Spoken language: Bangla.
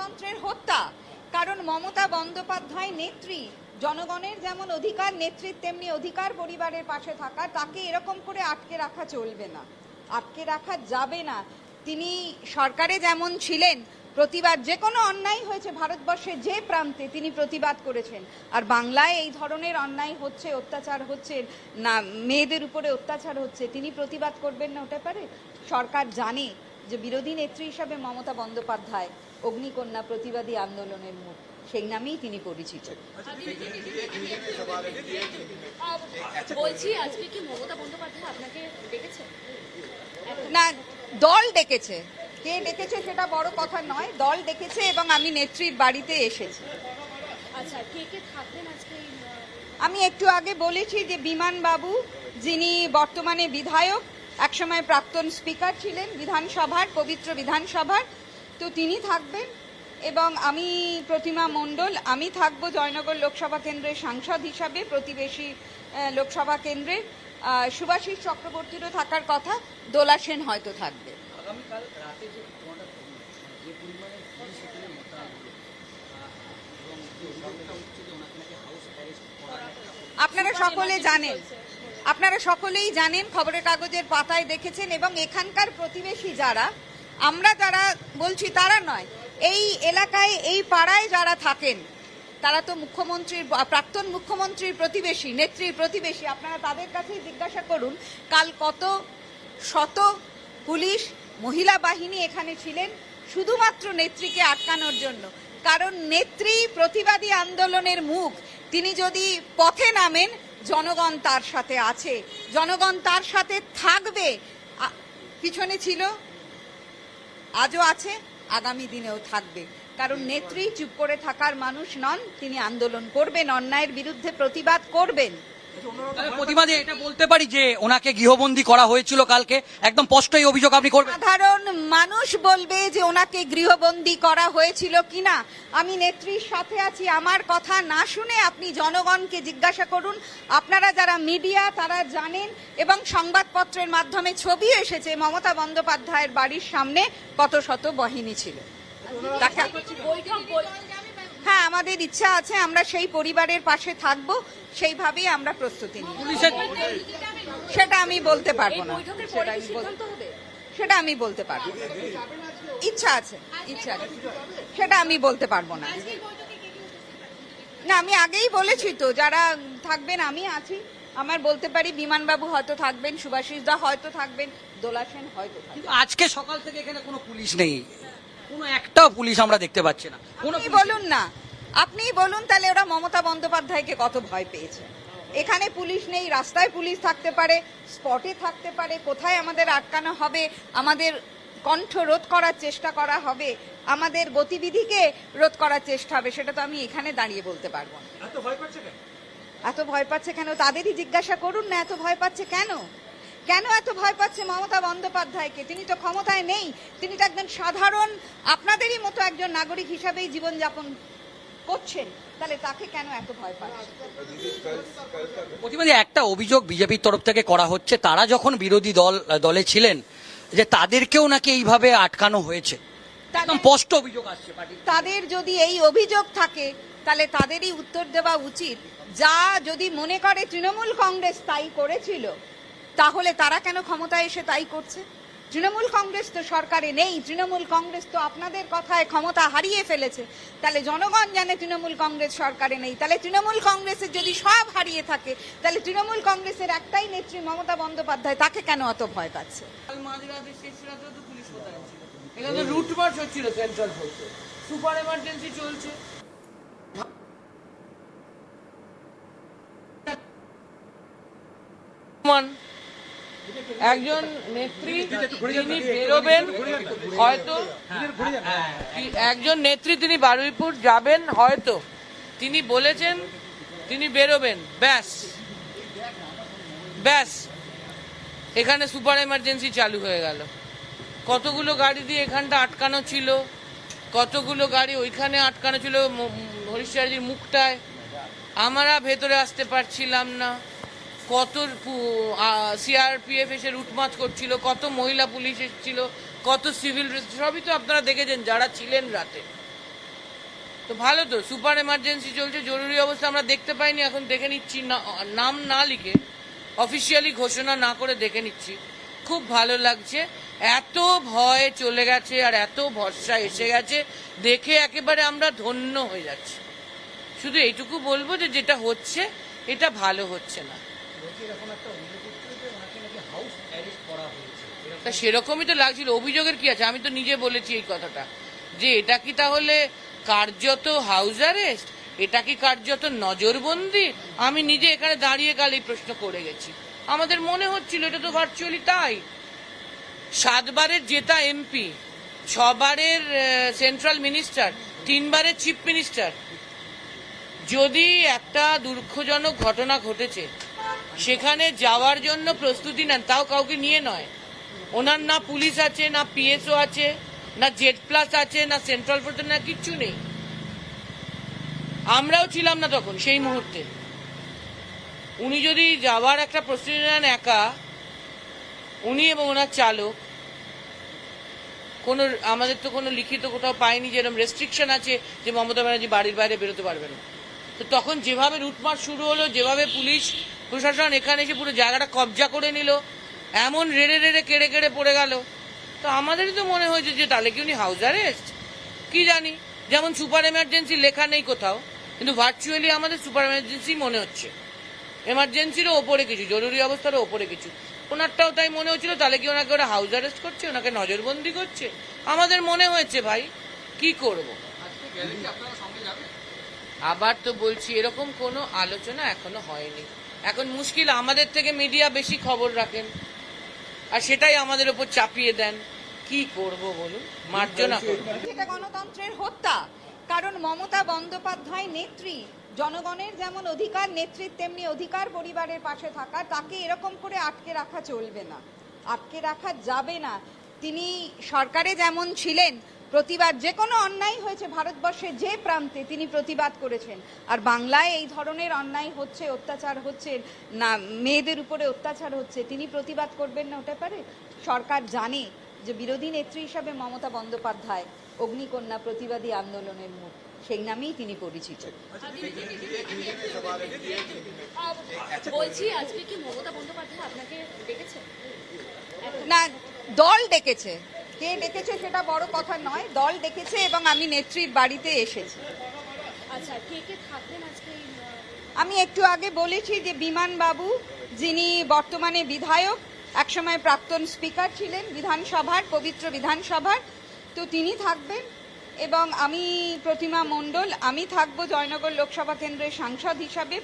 গণতন্ত্রের হত্যা। কারণ মমতা বন্দ্যোপাধ্যায় নেত্রী, জনগণের যেমন অধিকার নেত্রীর তেমনি অধিকার পরিবারের পাশে থাকা, তাকে এরকম করে আটকে রাখা চলবে না, আটকে রাখা যাবে না। তিনি সরকারে যেমন ছিলেন, প্রতিবাদ, যে কোনো অন্যায় হয়েছে ভারতবর্ষের যে প্রান্তে তিনি প্রতিবাদ করেছেন। আর বাংলায় এই ধরনের অন্যায় হচ্ছে, অত্যাচার হচ্ছে, না মেয়েদের উপরে অত্যাচার হচ্ছে, তিনি প্রতিবাদ করবেন না? ওটা পারে? সরকার জানে যে বিরোধী নেত্রী হিসাবে মমতা বন্দ্যোপাধ্যায় অগ্নিকন্যা প্রতিবাদী আন্দোলনের মুখ, সেই নামেই তিনি পরিচিত। বলছি, আজকে কি মমতা বন্দ্যোপাধ্যায় আপনাকে ডেকেছে? না, দল ডেকেছে। কে ডেকেছে সেটা বড় কথা নয়, দল ডেকেছে এবং আমি নেত্রীর বাড়িতে এসেছি। আচ্ছা, কে কে থাকবেন আজকে? আমি একটু আগে বলেছি যে বিমান বাবু, যিনি বর্তমানে বিধায়ক, একসময় প্রাক্তন স্পিকার ছিলেন বিধানসভার, পবিত্র বিধানসভার, তো তিনি থাকবেন। এবং আমি প্রতিমা মণ্ডল, আমি থাকবো জয়নগর লোকসভা কেন্দ্রের সাংসদ হিসাবে, প্রতিবেশী লোকসভা কেন্দ্রের। সুভাষিস চক্রবর্তীরও থাকার কথা, দোলা সেন হয়তো থাকবে। আপনারা সকলেই জানেন, খবরের কাগজের পাতায় দেখেছেন। এবং এখানকার প্রতিবেশী যারা, আমরা যারা বলছি তারা নয়, এই এলাকায় এই পাড়ায় যারা থাকেন তারা তো মুখ্যমন্ত্রীর, প্রাক্তন মুখ্যমন্ত্রীর প্রতিবেশী, নেত্রীর প্রতিবেশী। আপনারা তাদের কাছেই জিজ্ঞাসা করুন কাল কত শত পুলিশ, মহিলা বাহিনী এখানে ছিলেন শুধুমাত্র নেত্রীকে আটকানোর জন্য। কারণ নেত্রী প্রতিবাদী আন্দোলনের মুখ, তিনি যদি পথে নামেন জনগণ তার সাথে আছে, জনগণ তার সাথে থাকবে। পিছনে ছিল, আজও আছে, আগামী দিনেও থাকবে। কারণ নেত্রী চুপ করে থাকার মানুষ নন, তিনি আন্দোলন করবেন, অন্যায়ের বিরুদ্ধে প্রতিবাদ করবেন। প্রতিবাদে এটা বলতে পারি যে ওনাকে গৃহবন্দী করা হয়েছিল কালকে, একদম স্পষ্ট এই অভিযোগ আপনি করবেন? সাধারণ মানুষ বলবে যে ওনাকে গৃহবন্দী করা হয়েছিল কিনা। আমি নেত্রীর সাথে আছি, আমার কথা না শুনে আপনি জনগণকে জিজ্ঞাসা করুন। আপনারা যারা মিডিয়া তারা জানেন, এবং সংবাদপত্রের মাধ্যমে ছবি এসেছে মমতা বন্দ্যোপাধ্যায়ের বাড়ির সামনে কত শত বাহিনী ছিল। হ্যাঁ, আমাদের ইচ্ছা আছে, আমরা সেই পরিবারের পাশে থাকব, সেইভাবেই আমরা প্রস্তুতি নিই। সেটা আমি বলতে পারবো না, সেটা আমি বলতে পারবো না। ইচ্ছা আছে, সেটা আমি বলতে পারবো না। না, আমি আগেই বলেছি তো, যারা থাকবেন আমি আছি। আমার বলতে পারি বিমানবাবু হয়তো থাকবেন, সুভাষিস দা হয়তো থাকবেন, দোলা সেন হয়তো থাকবেন। আজকে সকাল থেকে এখানে কোনো পুলিশ নেই, কোনো একটাও পুলিশ আমরা দেখতে পাচ্ছি না। আপনি বলুন না, আপনি বলুন তাহলে ওরা মমতা বন্দ্যোপাধ্যায়কে কত ভয় পেয়েছে। এখানে পুলিশ নেই, রাস্তায় পুলিশ থাকতে পারে, স্পটে থাকতে পারে, কোথায় আমাদের আটকানো হবে, আমাদের কণ্ঠ রোধ করার চেষ্টা করা হবে, আমাদের গতিবিধিকে রোধ করার চেষ্টা হবে, সেটা তো আমি এখানে দাঁড়িয়ে বলতে পারবো না। এত ভয় পাচ্ছে কেন তাদেরই জিজ্ঞাসা করুন না। এত ভয় পাচ্ছে কেন? কেন এত ভয় পাচ্ছে মমতা বন্দ্যোপাধ্যায়কে? তিনি তো ক্ষমতায় নেই, তিনি তো একজন সাধারণ আপনাদেরই মতো একজন নাগরিক হিসাবেই জীবনযাপন করছেন, তাহলে তাকে কেন এত ভয় পাচ্ছে? প্রতিবাদী একটা অভিযোগ বিজেপির তরফ থেকে করা হচ্ছে, তারা যখন বিরোধী দলে ছিলেন যে তাদেরকেও নাকি এইভাবে আটকানো হয়েছে, একদম স্পষ্ট অভিযোগ আসছে। তাদের যদি এই অভিযোগ থাকে তাহলে তাদেরই উত্তর দেওয়া উচিত। যা যদি মনে করে তৃণমূল কংগ্রেস তাই করেছিল, তাহলে তারা কেন ক্ষমতায় এসে তাই করছে? তৃণমূল কংগ্রেস তো সরকারে নেই, তৃণমূল কংগ্রেস তো আপনাদের কথায় ক্ষমতা হারিয়ে ফেলেছে। তাহলে জনগণ জানে তৃণমূল কংগ্রেস সরকারে নেই, তাহলে তৃণমূল কংগ্রেসের যদি সব হারিয়ে থাকে, তাহলে তৃণমূল কংগ্রেসের একটাই নেত্রী মমতা বন্দ্যোপাধ্যায়, তাকে কেন অত ভয় পাচ্ছে? এখানে রুট মার্চ হচ্ছিল সেন্ট্রাল ফোর্সে, সুপার এমার্জেন্সি চলছে। একজন নেত্রী তিনি বেরোবেন হয়তো, একজন নেত্রী তিনি বারুইপুর যাবেন হয়তো, তিনি বলেছেন তিনি বেরোবেন, ব্যাস ব্যাস এখানে সুপার এমার্জেন্সি চালু হয়ে গেল। কতগুলো গাড়ি দিয়ে এখানটা আটকানো ছিল, কতগুলো গাড়ি ওইখানে আটকানো ছিল হরিশ্চন্দ্রজির মুখটায়, আমরা ভেতরে আসতে পারছিলাম না। কত সিআরপিএফ এসে রুটমার্চ করছিল, কত মহিলা পুলিশ এসেছিল, কত সিভিল, সবই তো আপনারা দেখেছেন যারা ছিলেন রাতে। তো ভালো তো, সুপার এমার্জেন্সি চলছে, জরুরি অবস্থা আমরা দেখতে পাইনি, এখন দেখে নিচ্ছি, নাম না লিখে অফিসিয়ালি ঘোষণা না করে দেখে নিচ্ছি। খুব ভালো লাগছে, এত ভয় চলে গেছে আর এত ভরসা এসে গেছে, দেখে একেবারে আমরা ধন্য হয়ে যাচ্ছি। শুধু এইটুকু বলবো যে যেটা হচ্ছে এটা ভালো হচ্ছে না। তা সেরকমই তো লাগছিল, অভিযোগের কি আছে? আমি তো নিজে বলেছি এই কথাটা, যে এটা কি তাহলে কার্যত হাউস অ্যারেস্ট, এটা কি কার্যত নজরবন্দি? আমি নিজে এখানে দাঁড়িয়ে কাল এই প্রশ্ন করে গেছি। আমাদের মনে হচ্ছিল এটা তো ভার্চুয়ালি তাই। 7 বারের জেতা এমপি, 6 বারের সেন্ট্রাল মিনিস্টার, 3 বারের চিফ মিনিস্টার, যদি একটা দুঃখজনক ঘটনা ঘটেছে সেখানে যাওয়ার জন্য প্রস্তুতি নেন, তাও কাউকে নিয়ে নয়, ওনার না পুলিশ আছে, না পিএসও আছে, না জেড প্লাস আছে, না সেন্ট্রাল ফোর্স, না কিচ্ছু নেই। আমরাও ছিলাম না তখন সেই মুহূর্তে। উনি যদি যাওয়ার একটা প্রস্তুতি নেন একা, উনি এবং ওনার চালক, কোনো আমাদের তো কোনো লিখিত কোথাও পাইনি যেরকম রেস্ট্রিকশন আছে যে মমতা ব্যানার্জি বাড়ির বাইরে বেরোতে পারবেন না। তো তখন যেভাবে লুটমার শুরু হলো, যেভাবে পুলিশ প্রশাসন এখানে এসে পুরো জায়গাটা কবজা করে নিল, এমন রেড়ে রেড়ে কেড়ে কেড়ে পড়ে গেল, তো আমাদেরই তো মনে হয়েছে যে তাহলে কি উনি হাউস অ্যারেস্ট, কি জানি। যেমন সুপার এমার্জেন্সি লেখা নেই কোথাও, কিন্তু ভার্চুয়ালি আমাদের সুপার এমার্জেন্সি মনে হচ্ছে, এমার্জেন্সিরও ওপরে কিছু, জরুরি অবস্থারও ওপরে কিছু। ওনারটাও তাই মনে হচ্ছিল, তাহলে কি ওনাকে ওরা হাউস অ্যারেস্ট করছে, ওনাকে নজরবন্দি করছে? আমাদের মনে হয়েছে ভাই, কি করব। আবার তো বলছি, এরকম কোনো আলোচনা এখনো হয়নি। এখন মুশকিল, আমাদের থেকে মিডিয়া বেশি খবর রাখেন আর সেটাই আমাদের উপর চাপিয়ে দেন। কি করব বলুন, মার্জনা করব। এটা গণতন্ত্রের হত্যা। কারণ মমতা বন্দ্যোপাধ্যায় নেত্রী, জনগণের যেমন অধিকার নেত্রীর তেমনি অধিকার পরিবারের পাশে থাকা, তাকে এরকম করে আটকে রাখা চলবে না, আটকে রাখা যাবে না। তিনি সরকারে যেমন ছিলেন, প্রতিবাদ, যে কোনো অন্যায় হয়েছে ভারতবর্ষের যে প্রান্তে তিনি প্রতিবাদ করেছেন। আর বাংলায় এই ধরনের অন্যায় হচ্ছে, অত্যাচার হচ্ছে, না মেয়েদের উপরে অত্যাচার হচ্ছে, তিনি প্রতিবাদ করবেন না? ওটা পারে? সরকার জানে যে বিরোধী নেত্রী হিসাবে মমতা বন্দ্যোপাধ্যায় অগ্নিকন্যা প্রতিবাদী আন্দোলনের মুখ, সেই নামেই তিনি পরিচিত। বলছি, আজকে কি মমতা বন্দ্যোপাধ্যায় আপনাকে ডেকেছে? না, দল ডেকেছে, কে ডেকেছে সেটা বড় কথা নয়, দল ডেকেছে এবং আমি নেত্রীর বাড়িতে এসেছি। আচ্ছা, কে কে থাকবেন আজকে? আমি একটু আগে বলেছি যে বিমান বাবু, যিনি বর্তমানে বিধায়ক, একসময় প্রাক্তন স্পিকার ছিলেন বিধানসভার, পবিত্র বিধানসভার, তো তিনি থাকবেন। এবং আমি প্রতিমা মণ্ডল, আমি থাকবো জয়নগর লোকসভা কেন্দ্রের সাংসদ হিসাবে।